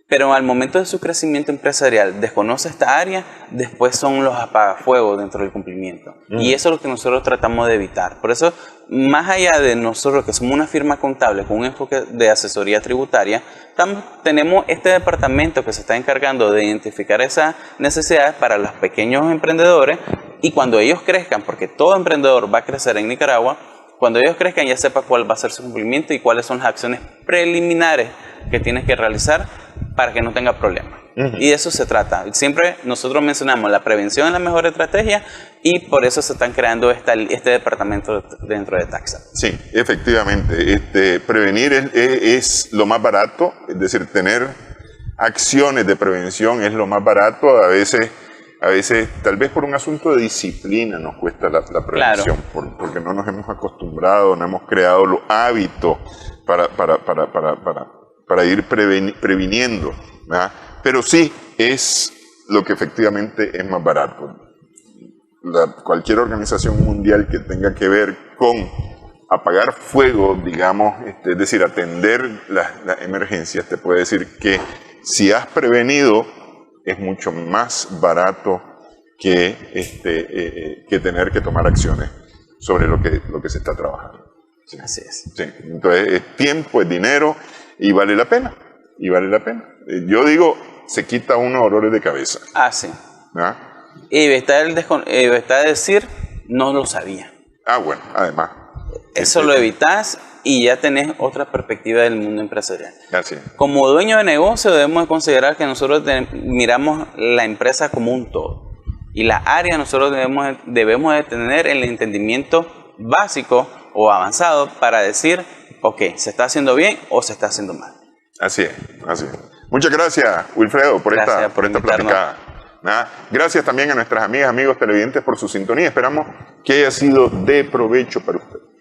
pero al momento de su crecimiento empresarial desconoce esta área, después son los apagafuegos dentro del cumplimiento. Y eso es lo que nosotros tratamos de evitar. Por eso, más allá de nosotros que somos una firma contable con un enfoque de asesoría tributaria, tenemos este departamento que se está encargando de identificar esas necesidades para los pequeños emprendedores, y cuando ellos crezcan, porque todo emprendedor va a crecer en Nicaragua, cuando ellos crezcan ya sepa cuál va a ser su cumplimiento y cuáles son las acciones preliminares que tienes que realizar para que no tenga problemas. Y de eso se trata. Siempre nosotros mencionamos la prevención es la mejor estrategia, y por eso se están creando este departamento dentro de Taxact. Sí, efectivamente. Prevenir es lo más barato, es decir, tener acciones de prevención es lo más barato. A veces tal vez por un asunto de disciplina nos cuesta la prevención, claro, porque no nos hemos acostumbrado, no hemos creado los hábitos para ir previniendo, ¿verdad? Pero sí es lo que efectivamente es más barato. Cualquier organización mundial que tenga que ver con apagar fuego, digamos, es decir, atender las emergencias, te puede decir que si has prevenido es mucho más barato que tener que tomar acciones sobre lo que se está trabajando. Sí. Así es. Sí. Entonces es tiempo, es dinero y vale la pena. Yo digo, se quita uno dolores de cabeza. Sí. Y está decir, no lo sabía. Bueno, además. Eso lo evitas y ya tenés otra perspectiva del mundo empresarial. Así. Como dueño de negocio debemos de considerar que nosotros miramos la empresa como un todo. Y la área nosotros debemos de tener el entendimiento básico o avanzado para decir, ok, ¿se está haciendo bien o se está haciendo mal? Así es, así es. Muchas gracias, Wilfredo, por esta platicada. Nada. Gracias también a nuestras amigas, amigos televidentes por su sintonía. Esperamos que haya sido de provecho para ustedes.